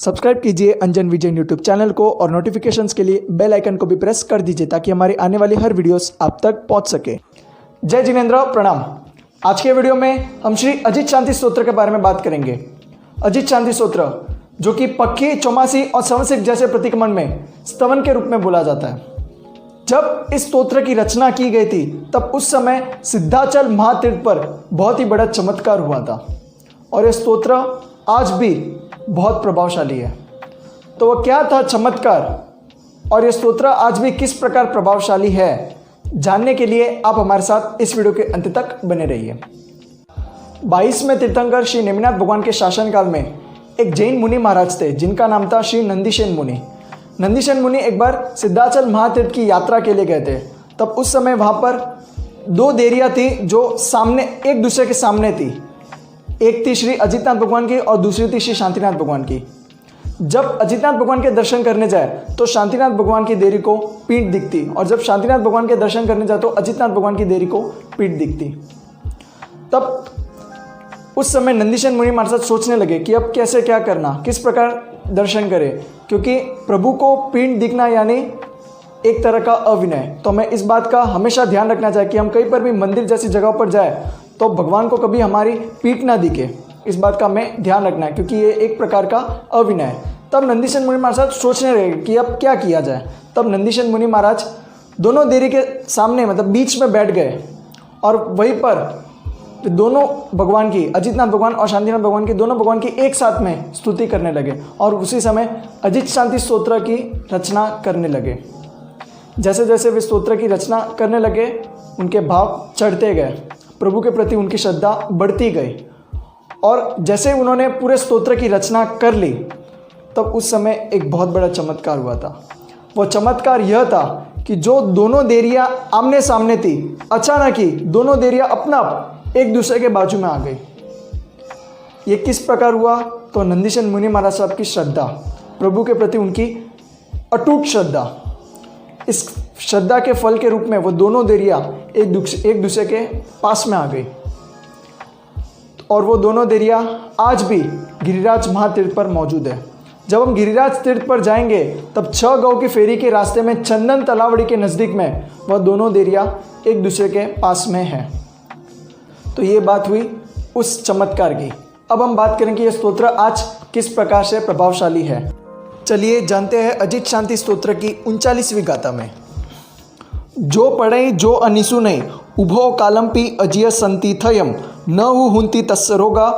Subscribe कीजिए अंजन विजय YouTube channel को और नोटिफिकेशंस के लिए बेल आइकन को भी प्रेस कर दीजिए ताकि हमारी आने वाली हर वीडियोस आप तक पहुंच सके। जय जिनेंद्र, प्रणाम। आज के वीडियो में हम श्री अजित शांति स्तोत्र के बारे में बात करेंगे। अजित शांति स्तोत्र जो कि पक्की, चौमासी और संवत्सरिक जैसे प्रतीकमण में स्तवन के रूप में बोला जाता है। जब इस स्तोत्र की रचना की गई थी तब उस समय सिद्धाचल महातीर्थ पर बहुत ही बड़ा चमत्कार हुआ था और यह स्तोत्र आज भी बहुत प्रभावशाली है। तो वह क्या था चमत्कार और यह स्तोत्र आज भी किस प्रकार प्रभावशाली है, जानने के लिए आप हमारे साथ इस वीडियो के अंत तक बने रहिए। 22वें तीर्थंकर श्री नेमिनाथ भगवान के शासनकाल में एक जैन मुनि महाराज थे जिनका नाम था श्री नंदीसेन मुनि। नंदीसेन मुनि एक बार सिद्धाचल महातीर्थ की यात्रा के लिए गए थे। तब उस समय वहाँ पर दो देरियाँ थी जो सामने एक दूसरे के सामने थी। एक थी श्री अजितनाथ भगवान की और दूसरी थी श्री शांतिनाथ भगवान की। जब अजितनाथ भगवान के दर्शन करने जाए तो शांतिनाथ भगवान की देरी को पीठ दिखती और जब शांतिनाथ भगवान के दर्शन करने जाए तो अजितनाथ भगवान की देरी को पीठ दिखती। तब उस समय नंदीसेन मुनि महाराज सोचने लगे कि अब कैसे क्या करना, किस प्रकार दर्शन करें, क्योंकि प्रभु को पीठ दिखना यानी एक तरह का अविनय। तो हमें इस बात का हमेशा ध्यान रखना चाहिए कि हम कहीं पर भी मंदिर जैसी जगह पर जाए तो भगवान को कभी हमारी पीठ ना दिखे। इस बात का हमें ध्यान रखना है क्योंकि ये एक प्रकार का अविनय है। तब नंदीसेन मुनि महाराज सोचने लगे कि अब क्या किया जाए। तब नंदीसेन मुनि महाराज दोनों देरी के सामने मतलब बीच में बैठ गए और वहीं पर दोनों भगवान की, अजितनाथ भगवान और शांतिनाथ भगवान की, दोनों भगवान की एक साथ में स्तुति करने लगे और उसी समय अजित शांति स्तोत्र की रचना करने लगे। जैसे जैसे वे स्तोत्र की रचना करने लगे उनके भाव चढ़ते गए, प्रभु के प्रति उनकी श्रद्धा बढ़ती गई और जैसे उन्होंने पूरे स्तोत्र की रचना कर ली तब उस समय एक बहुत बड़ा चमत्कार हुआ था। वो चमत्कार यह था कि जो दोनों देरियाँ आमने सामने थी, अचानक ही दोनों देरियाँ अपना आप एक दूसरे के बाजू में आ गई। ये किस प्रकार हुआ? तो नंदीसेन मुनि महाराज साहब की श्रद्धा, प्रभु के प्रति उनकी अटूट श्रद्धा, इस श्रद्धा के फल के रूप में वो दोनों देरियाँ एक दूसरे के पास में आ गई और वो दोनों देरियाँ आज भी गिरिराज महातीर्थ पर मौजूद है। जब हम गिरिराज तीर्थ पर जाएंगे तब 6 गांव की फेरी के रास्ते में चंदन तलावड़ी के नज़दीक में वह दोनों देरियाँ एक दूसरे के पास में है। तो ये बात हुई उस चमत्कार की। अब हम बात करें कि यह स्तोत्र आज किस प्रकार से प्रभावशाली है। चलिए जानते हैं अजित शांति स्तोत्र की 39वीं गाथा में। जो पढ़े जो अनिसु नहीं उभो कालंपी अजिय संति थयम न हुंती तस्य रोगा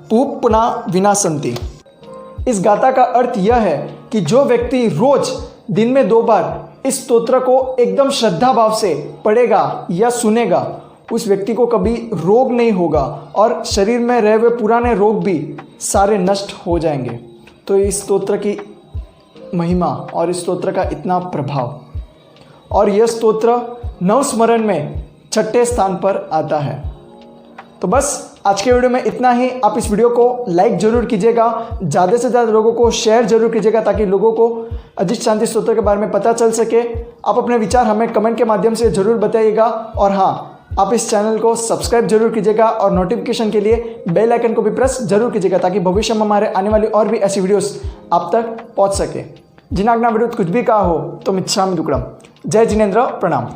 पुपना विनाशंति। इस गाथा का अर्थ यह है कि जो व्यक्ति रोज दिन में 2 बार इस स्तोत्र को एकदम श्रद्धा भाव से पढ़ेगा या सुनेगा उस व्यक्ति को कभी रोग नहीं होगा और शरीर में रहे हुए पुराने रोग भी सारे नष्ट हो जाएंगे। तो इस स्तोत्र की महिमा और इस स्तोत्र का इतना प्रभाव, और यह स्तोत्र नवस्मरण में 6ठे स्थान पर आता है। तो बस आज के वीडियो में इतना ही। आप इस वीडियो को लाइक जरूर कीजिएगा, ज़्यादा से ज़्यादा लोगों को शेयर जरूर कीजिएगा ताकि लोगों को अजित शांति स्तोत्र के बारे में पता चल सके। आप अपने विचार हमें कमेंट के माध्यम से ज़रूर बताइएगा और हाँ, आप इस चैनल को सब्सक्राइब जरूर कीजिएगा और नोटिफिकेशन के लिए बेल आइकन को भी प्रेस जरूर कीजिएगा ताकि भविष्य में हमारे आने वाली और भी ऐसी वीडियोस आप तक पहुंच सके। जिन आज्ञा वीडियो कुछ भी कहा हो तो मिच्छामि दुक्कडम। जय जिनेंद्र, प्रणाम।